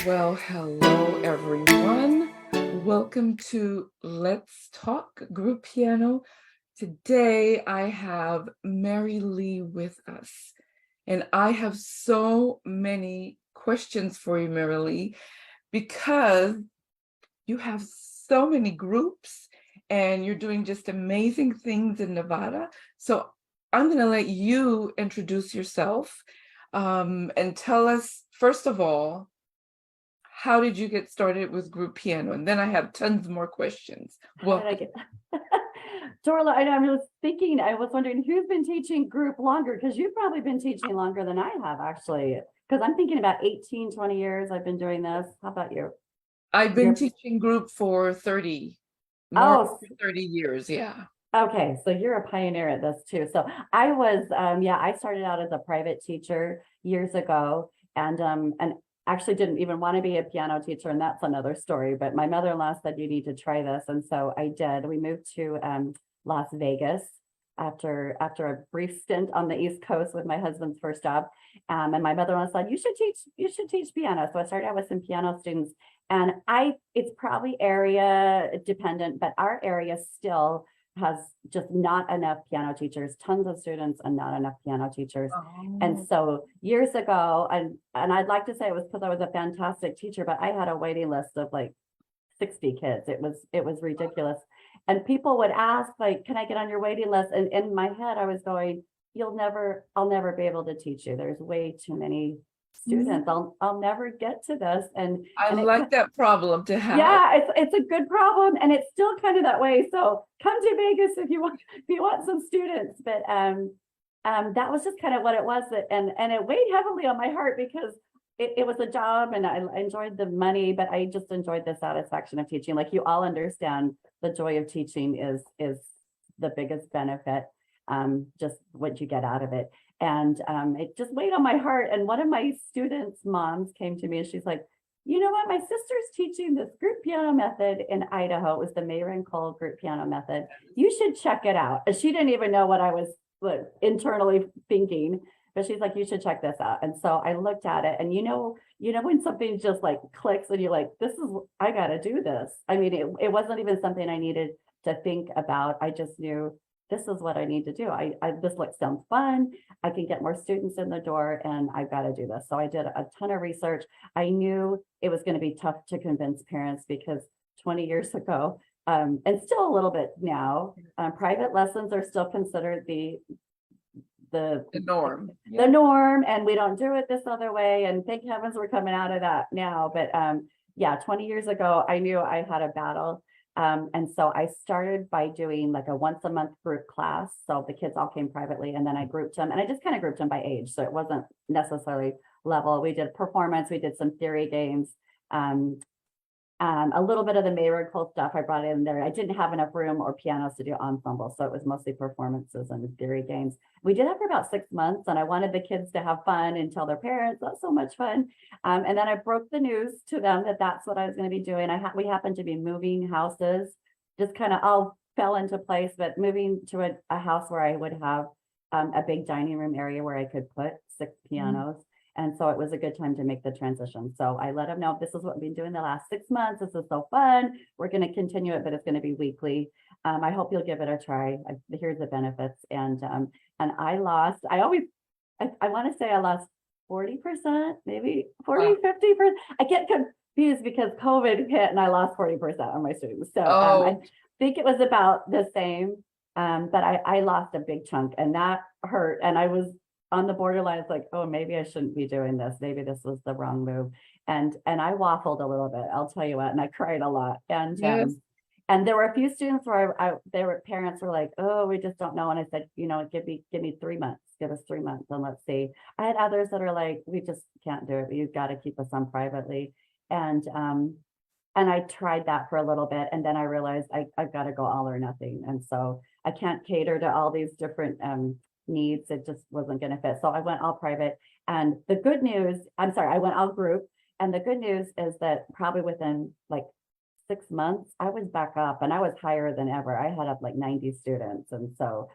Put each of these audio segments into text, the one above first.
Well, hello everyone. Welcome to Let's Talk Group Piano. Today I have Mary Lee with us, and I have so many questions for you, Mary Lee, because you have so many groups and you're doing just amazing things in Nevada. So I'm going to let you introduce yourself and tell us, first of all, how did you get started with group piano? And then I have tons more questions. How did I get Dorla? I was thinking, I was wondering who's been teaching group longer, because you've probably been teaching longer than I have, actually. Because I'm thinking about 18, 20 years I've been doing this. How about you? I've been You're, teaching group for more oh, than 30 years. Yeah. okay. So you're a pioneer at this too. So I was, I started out as a private teacher years ago, and actually didn't even want to be a piano teacher, and that's another story. But my mother-in-law said you need to try this, and so I did. We moved to Las Vegas after a brief stint on the East Coast with my husband's first job, and my mother-in-law said you should teach piano. So I started out with some piano students, and it's probably area dependent, but our area still has just not enough piano teachers, tons of students and not enough piano teachers. And Oh. so years ago, and I'd like to say it was because I was a fantastic teacher, but I had a waiting list of like 60 kids. It was ridiculous. And people would ask, like, can I get on your waiting list? And in my head, I was going, I'll never be able to teach you. There's way too many students. I'll never get to this. I And it like that problem to have. yeah, it's a good problem, and it's still kind of that way. So come to Vegas if you want some students. But that was just kind of what it was. And it weighed heavily on my heart because it was a job, and I enjoyed the money, but I just enjoyed the satisfaction of teaching. Like, you all understand, the joy of teaching is the biggest benefit, just what you get out of it. And it just weighed on my heart. And one of my students' moms came to me and she's like, you know what? My sister's teaching this group piano method in Idaho. It was the Mayron Cole group piano method. You should check it out. And she didn't even know what I was internally thinking, but she's like, you should check this out. And so I looked at it, and when something just like clicks and you're like, I got to do this. I mean, it wasn't even something I needed to think about. I just knew this is what I need to do. This sounds fun. I can get more students in the door, and I've got to do this. So I did a ton of research. I knew it was going to be tough to convince parents because 20 years ago, and still a little bit now, private lessons are still considered the norm. the norm, and we don't do it this other way. And thank heavens we're coming out of that now. But yeah, 20 years ago, I knew I had a battle. And so I started by doing like a once a month group class. So the kids all came privately, and then I grouped them, and I just kind of grouped them by age. So it wasn't necessarily level. We did performance, we did some theory games, um, a little bit of the Mayrical stuff I brought in there. I didn't have enough room or pianos to do ensemble, so it was mostly performances and theory games. We did that for about 6 months, and I wanted the kids to have fun and tell their parents that's so much fun. And then I broke the news to them that that's what I was going to be doing. We happened to be moving houses, just kind of all fell into place, but moving to a house where I would have a big dining room area where I could put 6 pianos. And so it was a good time to make the transition. So I let them know, this is what we've been doing the last 6 months. This is so fun. We're going to continue it, but it's going to be weekly. I hope you'll give it a try. Here's the benefits. And I lost, I want to say I lost 40%, maybe 40, 50%. I get confused because COVID hit and I lost 40% of my students. So I think it was about the same, but I lost a big chunk, and that hurt. And I was on the borderline. It's like, oh, maybe I shouldn't be doing this. Maybe this was the wrong move. And I waffled a little bit, I'll tell you what, and I cried a lot. And Yes. and there were a few students where parents were like, oh, we just don't know. And I said, give me 3 months, give us 3 months, and let's see. I had others that are like, we just can't do it. You've got to keep us on privately. And I tried that for a little bit, and then I realized I've got to go all or nothing. And so I can't cater to all these different needs. It just wasn't going to fit. So I went all private. And the good news, I went all group. And the good news is that probably within like 6 months, I was back up, and I was higher than ever. I had up like 90 students. And so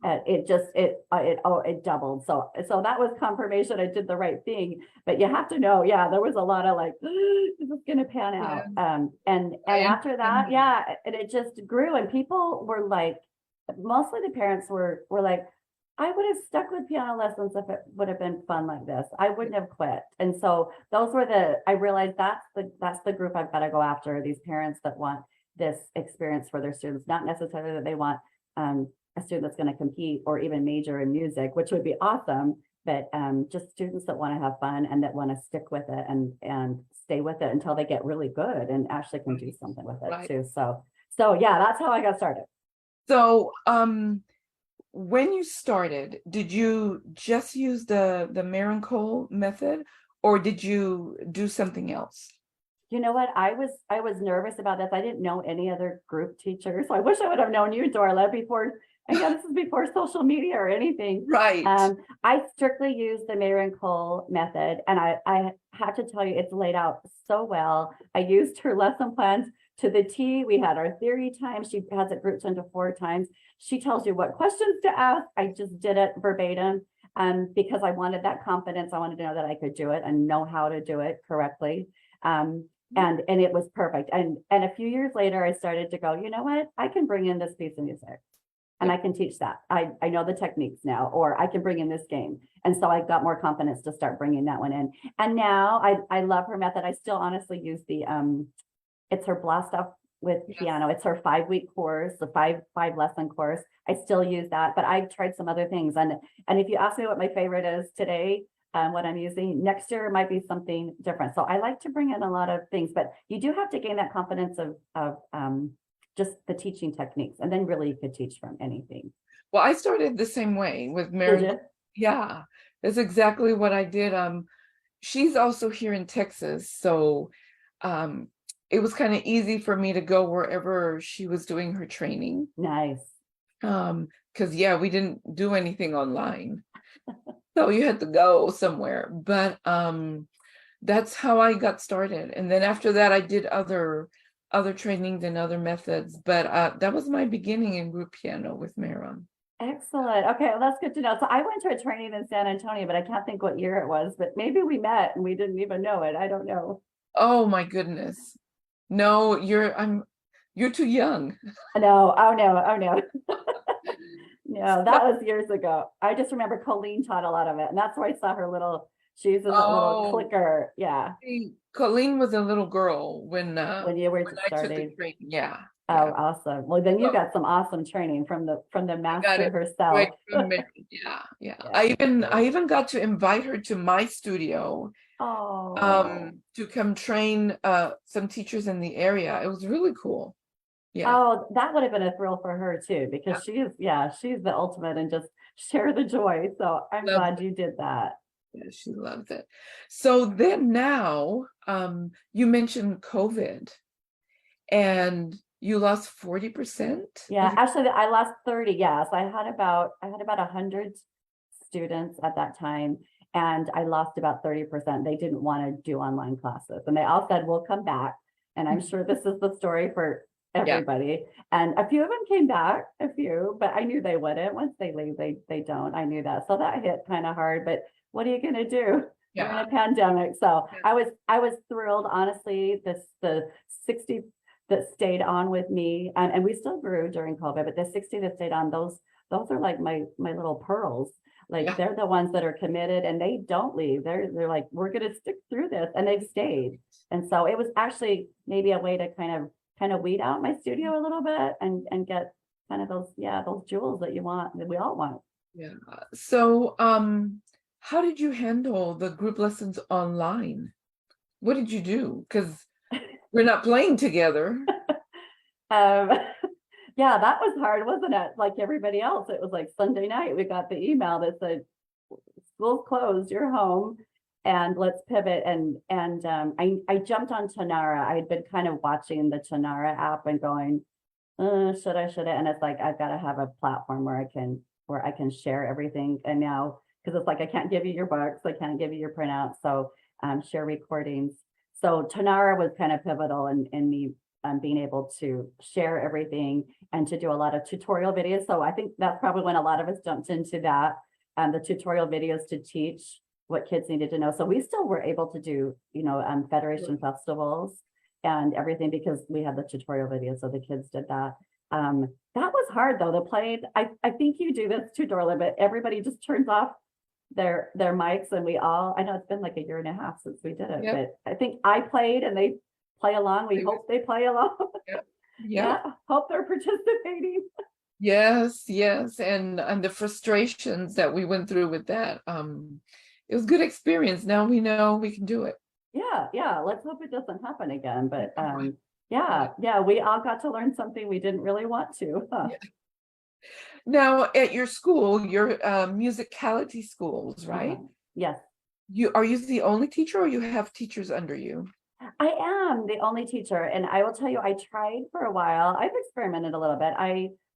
It doubled. So that was confirmation I did the right thing. But you have to know, yeah, there was a lot of like, this is going to pan out. Yeah, And I after that, understand that. yeah, and it just grew. And people were like, mostly the parents were like, I would have stuck with piano lessons if it would have been fun like this. I wouldn't have quit. And so those were I realized that's the group I've got to go after, these parents that want this experience for their students, not necessarily that they want a student that's going to compete or even major in music, which would be awesome, but just students that want to have fun and that want to stick with it and stay with it until they get really good and actually can do something with it Right. too. So yeah, that's how I got started. So, when you started, did you just use the Cole method, or did you do something else? You know what? I was nervous about this. I didn't know any other group teachers. So I wish I would have known you, Dorla, before. Again, this is before social media or anything. Right. I strictly used the Mary Cole method, and I have to tell you, it's laid out so well. I used her lesson plans to the T. We had our theory time. She has it grouped into 4 times. She tells you what questions to ask. I just did it verbatim because I wanted that confidence. I wanted to know that I could do it and know how to do it correctly. And it was perfect. And a few years later, I started to go, you know what? I can bring in this piece of music and I can teach that. I know the techniques now, or I can bring in this game. And so I got more confidence to start bringing that one in. And now I love her method. I still honestly use it's her Blast Off with Piano. It's her 5-week course, the five lesson course. I still use that, but I've tried some other things. And if you ask me what my favorite is today, what I'm using next year might be something different. So I like to bring in a lot of things, but you do have to gain that confidence of just the teaching techniques, and then really you could teach from anything. Well, I started the same way with Did Mary. you? Yeah, that's exactly what I did. She's also here in Texas, so it was kind of easy for me to go wherever she was doing her training. Nice. Because yeah, we didn't do anything online. So you had to go somewhere. But that's how I got started. And then after that, I did other trainings and other methods. But that was my beginning in group piano with Mehran. Excellent. Okay, well, that's good to know. So I went to a training in San Antonio, but I can't think what year it was, but maybe we met and we didn't even know it. I don't know. Oh my goodness. No, you're too young. No, oh no, oh no. No, that was years ago. I just remember Colleen taught a lot of it, and that's where I saw her little, she uses a little Oh, clicker. Yeah, see, Colleen was a little girl when when you were I took the starting. training. Yeah, Oh, yeah. awesome. Well, then you So got some awesome training from the I got master it right herself. from Mary. Yeah, yeah. Yeah. I even got to invite her to my studio Oh, to come train some teachers in the area. It was really cool. Yeah. oh, that would have been a thrill for her too, because she's the ultimate and just share the joy. So I'm Loved glad it. you did that. Yeah, she loved it. So then now, you mentioned COVID and you lost 40% Yeah, of your, actually, I lost 30. Yes, I had about 100 students at that time, and I lost about 30%. They didn't want to do online classes, and they all said, "We'll come back." And I'm sure this is the story for yeah, everybody. And a few of them came back, a few, but I knew they wouldn't. Once they leave, they don't. I knew that, so that hit kind of hard. But what are you going to do? We're in yeah. a pandemic, so Yeah. I was thrilled, honestly. The 60 that stayed on with me, and we still grew during COVID, but the 60 that stayed on, those are like my little pearls. Like Yeah. they're the ones that are committed and they don't leave. They're like, we're gonna stick through this, and they've stayed. And so it was actually maybe a way to kind of weed out my studio a little bit and get kind of those jewels that you want, that we all want. Yeah. So, how did you handle the group lessons online? What did you do? Because we're not playing together. Um, yeah, that was hard, wasn't it? Like everybody else, it was like Sunday night, we got the email that said, school's closed, you're home, and let's pivot. And I jumped on Tanara. I had been kind of watching the Tanara app and going, should I? And it's like, I've got to have a platform where I can share everything. And now, because it's like, I can't give you your books, I can't give you your printouts. So share recordings. So Tanara was kind of pivotal in me being able to share everything and to do a lot of tutorial videos. So I think that's probably when a lot of us jumped into that, the tutorial videos to teach what kids needed to know. So we still were able to do, Federation festivals and everything because we had the tutorial videos. So the kids did that. That was hard though. I think you do this too, Dorla, but everybody just turns off their mics and I know it's been like a year and a half since we did it, Yep. but I think I played and they play along. We hope they play along. Yep. Yeah, hope they're participating. Yes, and the frustrations that we went through with that. It was a good experience. Now we know we can do it. Yeah. Let's hope it doesn't happen again. But Right. yeah, we all got to learn something we didn't really want to. Yeah. Now at your school, your musicality schools, right? Yes. Are you the only teacher or you have teachers under you? I am the only teacher, and I will tell you, I tried for a while. I've experimented a little bit.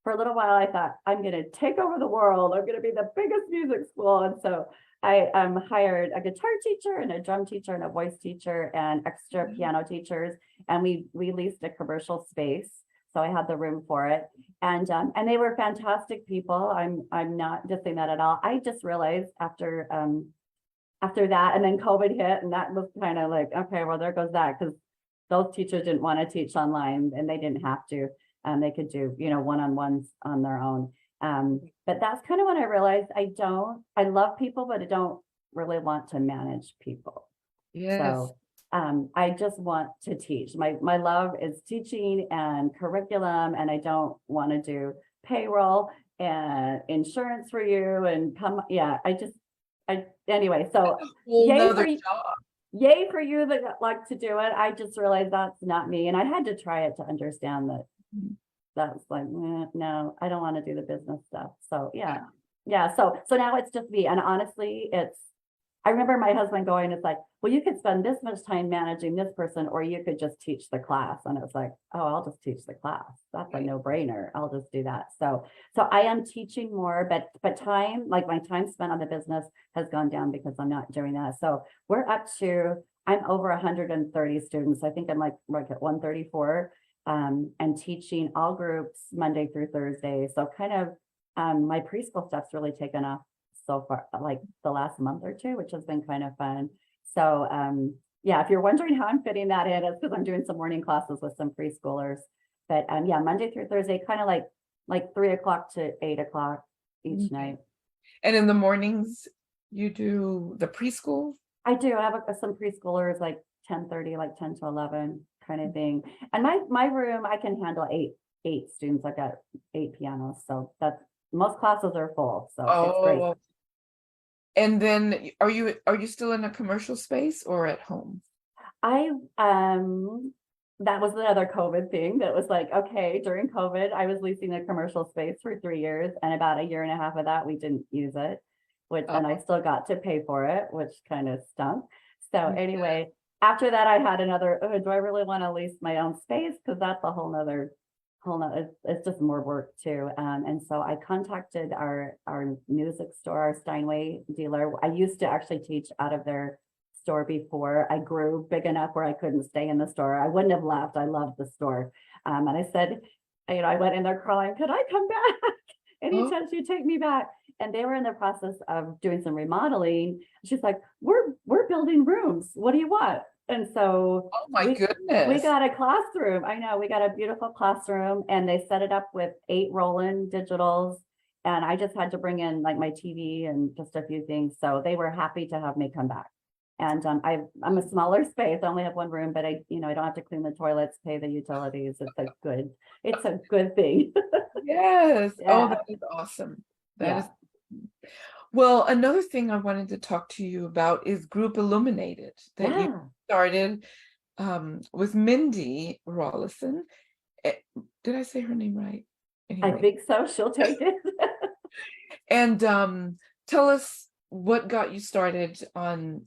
For a little while, I thought I'm going to take over the world. I'm going to be the biggest music school, and so I hired a guitar teacher and a drum teacher and a voice teacher and extra piano teachers, and we leased a commercial space, so I had the room for it, and they were fantastic people. I'm not dissing that at all. I just realized after that, and then COVID hit, and that was kind of like, okay, well, there goes that, because those teachers didn't want to teach online, and they didn't have to. They could do, one-on-ones on their own. But that's kind of when I realized I love people, but I don't really want to manage people. Yes. So I just want to teach. My love is teaching and curriculum, and I don't want to do payroll and insurance for you and anyway, so yay for you that like to do it. I just realized that's not me. And I had to try it to understand that that's like, no, I don't want to do the business stuff. So yeah. So now it's just me. And honestly, I remember my husband going, it's like, well, you could spend this much time managing this person, or you could just teach the class. And it was like, oh, I'll just teach the class. That's a no-brainer. I'll just do that. So I am teaching more, but time, like my time spent on the business has gone down because I'm not doing that. So I'm over 130 students. I think I'm like at 134, and teaching all groups Monday through Thursday. So kind of my preschool stuff's really taken off so far, like the last month or two, which has been kind of fun. So yeah, if you're wondering how I'm fitting that in, it's because I'm doing some morning classes with some preschoolers. But yeah, Monday through Thursday, kind of like 3 o'clock to 8 o'clock each night. And in the mornings, you do the preschool? I do. I have some preschoolers like 10:30, like 10 to 11 kind of thing. And my room, I can handle eight students. I've got 8 pianos. So most classes are full. So it's great. And then are you still in a commercial space or at home? That was another COVID thing that was like, okay, during COVID, I was leasing a commercial space for 3 years, and about a year and a half of that, we didn't use it, and I still got to pay for it, which kind of stunk. So anyway, after that, I had another, do I really want to lease my own space? Because that's a whole nother, it's just more work too. And so I contacted our music store, our Steinway dealer. I used to actually teach out of their store before I grew big enough where I couldn't stay in the store. I wouldn't have left. I loved the store. And I said, I went in there crawling, could I come back? Any chance you take me back? And they were in the process of doing some remodeling. She's like, we're building rooms. What do you want? And so oh my goodness, we got a classroom. I know, we got a beautiful classroom, and they set it up with 8 Roland digitals. And I just had to bring in like my TV and just a few things. So they were happy to have me come back. And I'm a smaller space. I only have one room, but I don't have to clean the toilets, pay the utilities. It's a good thing. Yes. Yeah. Oh, that is awesome. That is. Well, another thing I wanted to talk to you about is Group IlluminatED that you started with Mindy Rollison. Did I say her name right? Anyway. I think so. She'll take it. And tell us what got you started on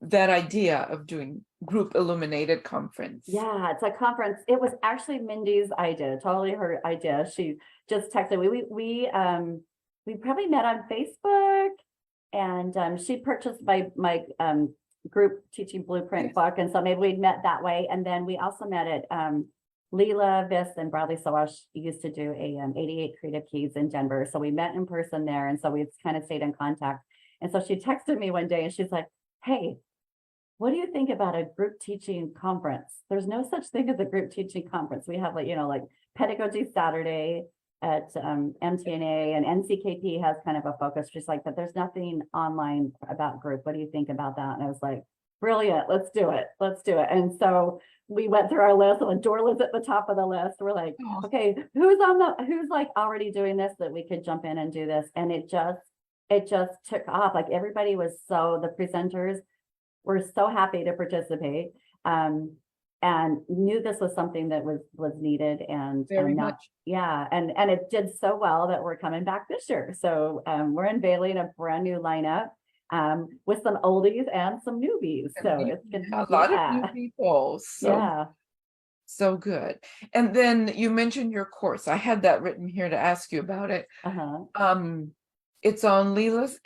that idea of doing Group IlluminatED conference. Yeah, it's a conference. It was actually Mindy's idea, totally her idea. She just texted me. We probably met on Facebook, and she purchased my group teaching blueprint book, and so maybe we met that way. And then we also met at Leela Viss and Bradley Sawash used to do a 88 Creative Keys in Denver. So we met in person there. And so we kind of stayed in contact. And so she texted me one day and she's like, hey, what do you think about a group teaching conference? There's no such thing as a group teaching conference. We have like Pedagogy Saturday at MTNA, and NCKP has kind of a focus. She's like, but there's nothing online about group. What do you think about that? And I was like, brilliant, let's do it. Let's do it. And so we went through our list, and Dorla's at the top of the list. We're like, Oh, okay, who's like already doing this that we could jump in and do this? And it just took off. Like everybody was the presenters were so happy to participate, and knew this was something that was needed, and very now, much. yeah, and it did so well that we're coming back this year. So we're unveiling a brand new lineup with some oldies and some newbies. So it's gonna, A lot of new people. So good. And then you mentioned your course. I had that written here to ask you about it. It's on Leela's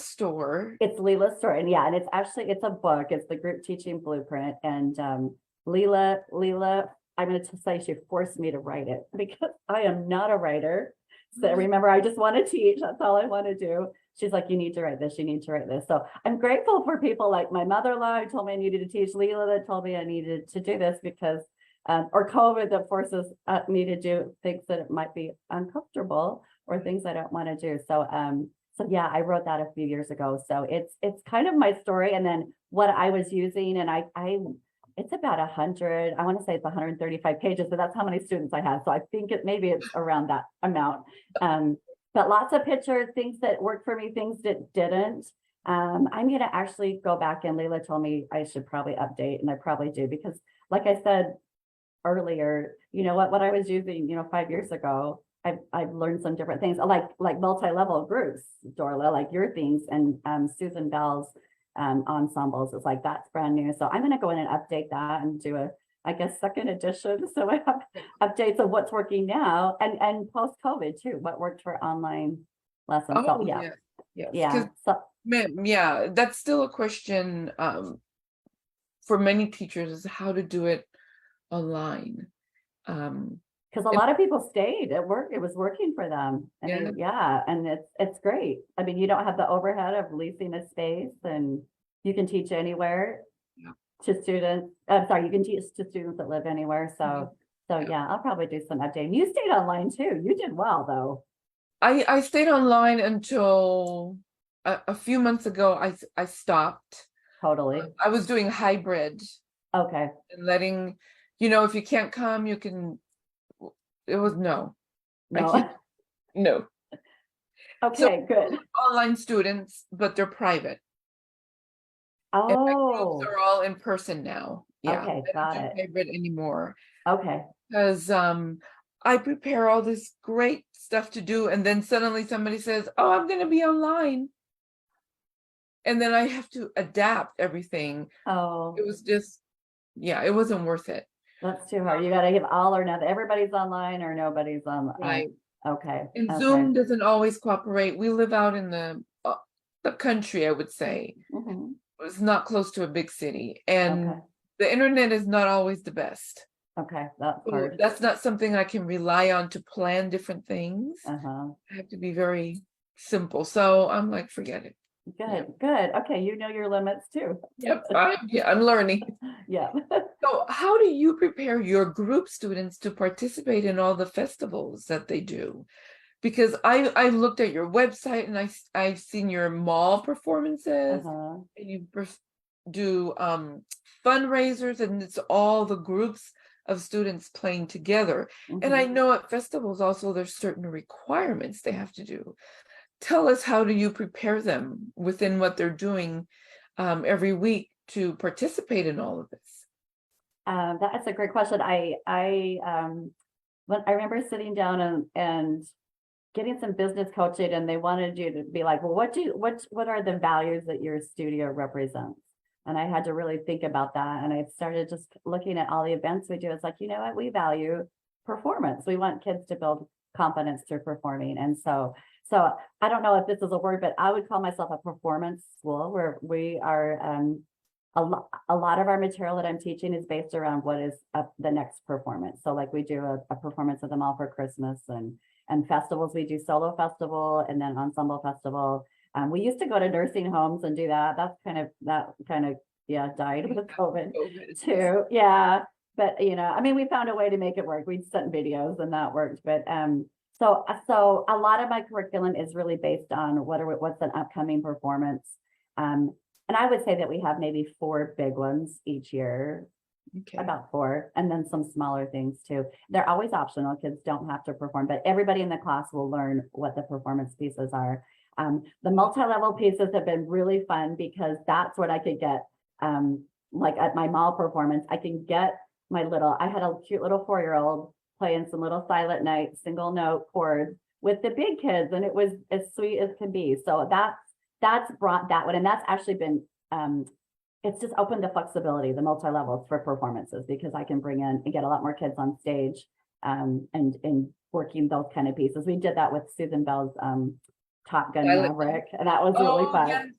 store. It's Leela's store, and yeah, and it's a book. It's the Group Teaching Blueprint, and Leela, I'm going to say she forced me to write it because I am not a writer. So remember, I just want to teach. That's all I want to do. She's like, you need to write this. You need to write this. So I'm grateful for people like my mother-in-law who told me I needed to teach, Leela that told me I needed to do this because, or COVID that forces me to do things that it might be uncomfortable or things I don't want to do. So, yeah, I wrote that a few years ago. So it's kind of my story, and then what I was using, and it's about 100, I want to say it's 135 pages, but that's how many students I have. So I think maybe it's around that amount. But lots of pictures, things that worked for me, things that didn't. I'm going to actually go back, and Leela told me I should probably update, and I probably do, because like I said earlier, what I was using, 5 years ago, I've learned some different things, like multi-level groups, Dorla, like your things, and Susan Bell's ensembles. It's like, that's brand new. So I'm going to go in and update that and do I guess, second edition. So I have updates of what's working now, and post-COVID too, what worked for online lessons. Oh, So yeah. yes. Yeah. So Yeah, that's still a question for many teachers, is how to do it online. because a lot of people stayed at work. It was working for them. I mean, yeah, and it's great. I mean, you don't have the overhead of leasing a space, and you can teach anywhere to students. I'm sorry, you can teach to students that live anywhere. So yeah, I'll probably do some updating. You stayed online too. You did well though. I stayed online until a few months ago. I stopped. Totally. I was doing hybrid. Okay. And letting, if you can't come, you can. It was no. No. Okay, so, good. Online students, but they're private. Oh. And my groups are all in person now. Yeah. Okay, got it. Hybrid anymore. Okay. Because I prepare all this great stuff to do, and then suddenly somebody says, "Oh, I'm going to be online," and then I have to adapt everything. Oh. It was just, it wasn't worth it. That's too hard. You got to give all or nothing. Everybody's online or nobody's online. Right. Okay. And Zoom doesn't always cooperate. We live out in the country, I would say. Mm-hmm. It's not close to a big city, and the internet is not always the best. Okay, that's hard. That's not something I can rely on to plan different things. I have to be very simple. So I'm like, forget it. Good. Okay, you know your limits too. Yep, I'm learning. Yeah. So how do you prepare your group students to participate in all the festivals that they do? Because I looked at your website, and I've seen your mall performances, and you do fundraisers, and it's all the groups of students playing together. And I know at festivals also there's certain requirements they have to do. Tell us, how do you prepare them within what they're doing every week to participate in all of this? That's a great question. I remember sitting down and getting some business coaching, and they wanted you to be like, well, what are the values that your studio represents? And I had to really think about that. And I started just looking at all the events we do. It's like, you know what? We value performance. We want kids to build confidence through performing. And so I don't know if this is a word, but I would call myself a performance school, where we are a lot of our material that I'm teaching is based around what is the next performance. So like we do a performance of them all for Christmas, and festivals, we do solo festival and then ensemble festival. We used to go to nursing homes and do that. That kind of yeah, died with COVID too. Yeah. But I mean, we found a way to make it work. We sent videos and that worked. But so a lot of my curriculum is really based on what's an upcoming performance. And I would say that we have maybe 4 big ones each year, Okay. about 4, and then some smaller things too. They're always optional. Kids don't have to perform, but everybody in the class will learn what the performance pieces are. The multi-level pieces have been really fun because that's what I could get. Like at my mall performance, I can get I had a cute little 4-year-old playing some little Silent Night single note chords with the big kids, and it was as sweet as can be. So that's brought that one, and that's actually been it's just opened the flexibility, the multi-levels for performances, because I can bring in and get a lot more kids on stage and working those kind of pieces. We did that with Susan Bell's Top Gun Maverick, and that was really fun.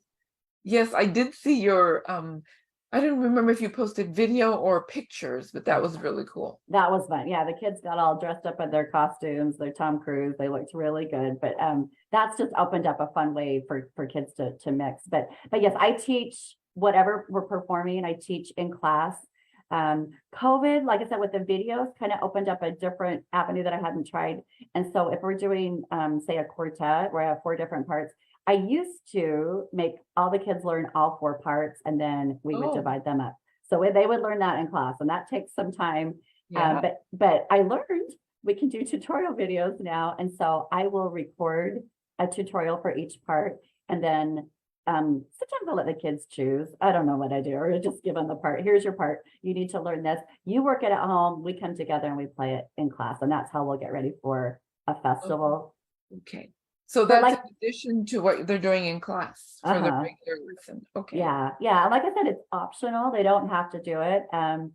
Yes, I did see your I don't remember if you posted video or pictures, but that was really cool. That was fun. Yeah, the kids got all dressed up in their costumes, their Tom Cruise. They looked really good. But that's just opened up a fun way for kids to mix. But yes, I teach whatever we're performing. I teach in class. COVID, like I said, with the videos, kind of opened up a different avenue that I hadn't tried. And so if we're doing, say, a quartet where I have 4 different parts, I used to make all the kids learn all 4 parts, and then we would divide them up. So they would learn that in class, and that takes some time. Yeah. But I learned we can do tutorial videos now. And so I will record a tutorial for each part. And then sometimes I'll let the kids choose. I don't know what I do, or just give them the part. Here's your part. You need to learn this. You work it at home. We come together and we play it in class. And that's how we'll get ready for a festival. Okay. So that's in addition to what they're doing in class for the regular lesson. Okay. Yeah. Yeah. Like I said, it's optional. They don't have to do it. And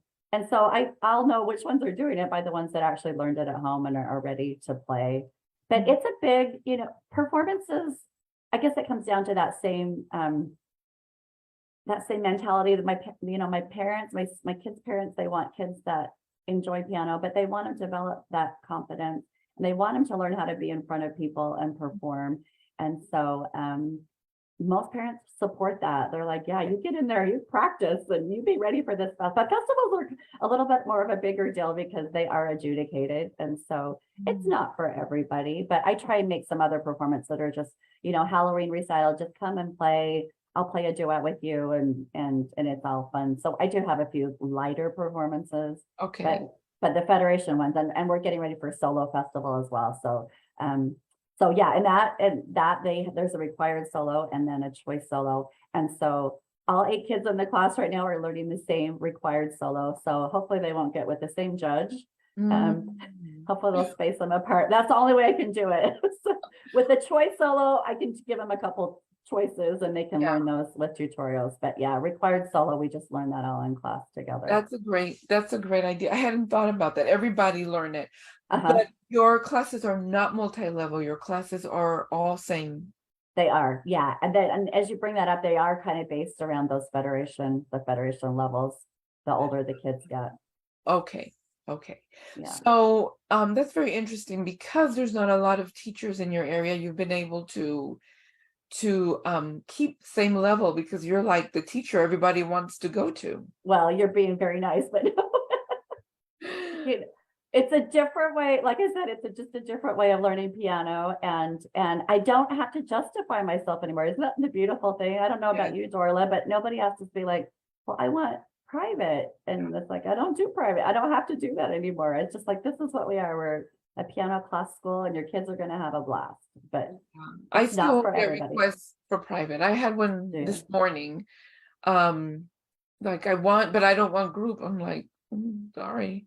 so I'll know which ones are doing it by the ones that actually learned it at home and are ready to play. But it's a big, performances. I guess it comes down to that same mentality that my parents, my kids' parents, they want kids that enjoy piano, but they want to develop that confidence, and they want them to learn how to be in front of people and perform. And so most parents support that. They're like, yeah, you get in there, you practice, and you be ready for this stuff. But festivals are a little bit more of a bigger deal because they are adjudicated. And so it's not for everybody, but I try and make some other performances that are just, Halloween recital, just come and play. I'll play a duet with you, and it's all fun. So I do have a few lighter performances. Okay. But the Federation ones, and we're getting ready for a solo festival as well. So yeah, there's a required solo and then a choice solo. And so all 8 kids in the class right now are learning the same required solo. So hopefully they won't get with the same judge. Hopefully they'll space them apart. That's the only way I can do it. So with the choice solo, I can give them a couple choices and they can learn those with tutorials. But yeah, required solo, we just learn that all in class together. That's a great idea. I hadn't thought about that. Everybody learn it. But your classes are not multi-level. Your classes are all same. They are, yeah. And as you bring that up, they are kind of based around the federation levels, the older the kids get. Okay. Yeah. So that's very interesting, because there's not a lot of teachers in your area. You've been able to keep same level because you're like the teacher everybody wants to go to. Well, you're being very nice, but it's a different way. Like I said, it's just a different way of learning piano, and I don't have to justify myself anymore. Isn't that the beautiful thing? I don't know about you, Dorla, but nobody has to be like, well, I want private, and it's like, I don't do private. I don't have to do that anymore. It's just like, this is what we are. We're a piano class school, and your kids are going to have a blast. But I still get requests for private. I had one this morning. Like but I don't want group. I'm like, sorry.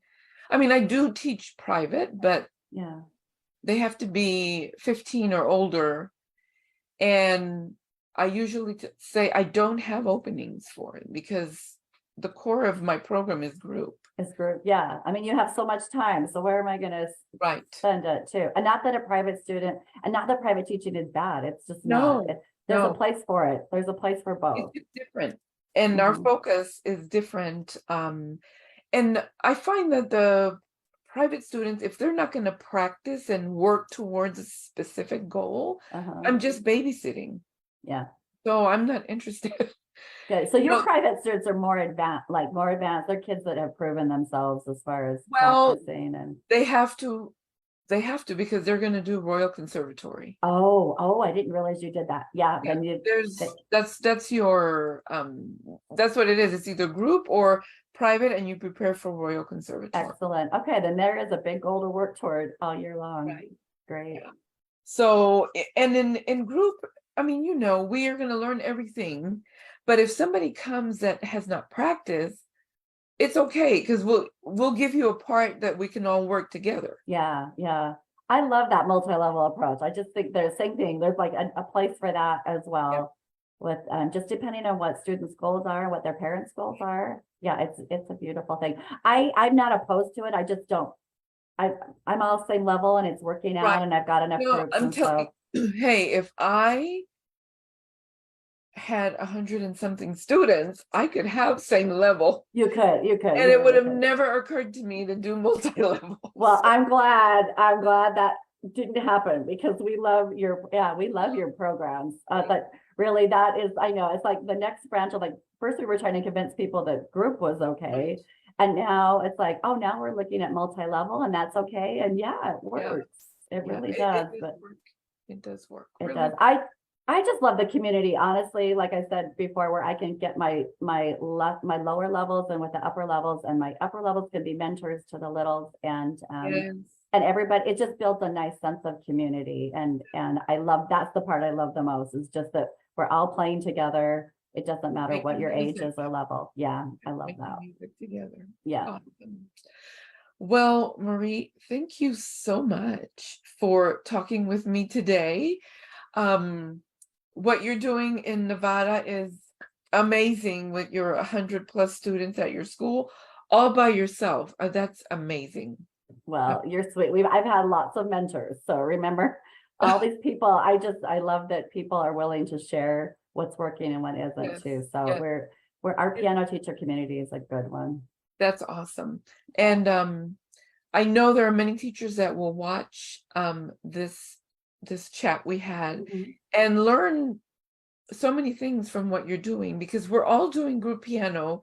I mean, I do teach private, but they have to be 15 or older. And I usually say I don't have openings for it because the core of my program is group. Yeah. I mean, you have so much time. So where am I going to spend it too? And not that a private student, and not that private teaching is bad. It's just not. There's a place for it. There's a place for both. It's different. and our Mhm. focus is different. And I find that the private students, if they're not going to practice and work towards a specific goal, Uh-huh. I'm just babysitting. Yeah. So I'm not interested. Good. So You your know, private students are more advanced, like more advanced. They're kids that have proven themselves as far as well, practicing and they have to, because they're going to do Royal Conservatory. oh, I didn't realize you did that. Yeah, Yeah, then you there's that- that's your that's what it is. It's either group or private, and you prepare for Royal Conservatory. excellent. Okay, then there is a big goal to work toward all year long. Right. Great. Yeah. So, and in group, I mean, we are going to learn everything, but if somebody comes that has not practiced, it's okay, because we'll give you a part that we can all work together. Yeah, yeah. I love that multi-level approach. I just think there's same thing. There's like a place for that as well. With just depending on what students' goals are, what their parents' goals are. Yeah, it's a beautiful thing. I'm not opposed to it. I just don't. I'm all same level and it's working Right. out and I've got enough No, groups I'm and telling so you, hey, if I had 100 and something students, I could have same level, you could and you it would really have could. never occurred to me to do multi-level. Well, I'm glad that didn't happen because we love your programs. But really that is, I know it's like the next branch of like, first we were trying to convince people that group was okay. And now it's like, oh, now we're looking at multi-level and that's okay. And yeah, it Yeah, works. It yeah, really it does, does but work. It does work. it Really. does. I just love the community, honestly, like I said before, where I can get my lower levels and with the upper levels, and my upper levels can be mentors to the littles Yes. and everybody, it just builds a nice sense of community. And I love, that's the part I love the most, is just that we're all playing together. It doesn't matter what Making your age music. is or level. Yeah, I love Making that. music together. Yeah. Awesome. Well, Marie, thank you so much for talking with me today. What you're doing in Nevada is amazing with your 100+ students at your school, all by yourself. That's amazing. Well, you're sweet. I've had lots of mentors. So remember all these people, I love that people are willing to share what's working and what isn't Yes, too. So yes. our piano teacher community is a good one. That's awesome. And I know there are many teachers that will watch this chat we had and learn so many things from what you're doing, because we're all doing group piano.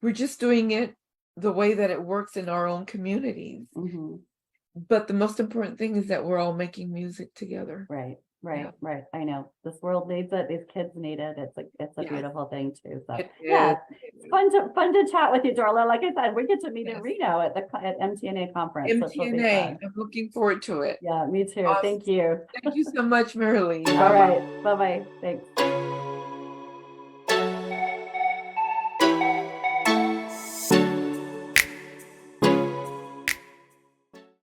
We're just doing it the way that it works in our own communities. Mm-hmm. But the most important thing is that we're all making music together. Right, Yeah. right. I know this world needs it. These kids need it. It's a Yes. beautiful thing too. So It yeah, is. it's fun to chat with you, Darla. Like I said, we get to meet in Yes. Reno at MTNA conference. So it'll be MTNA. fun. I'm looking forward to it. Yeah, me too. Awesome. Thank you. Thank you so much, Marilee. All right. Bye-bye. Thanks.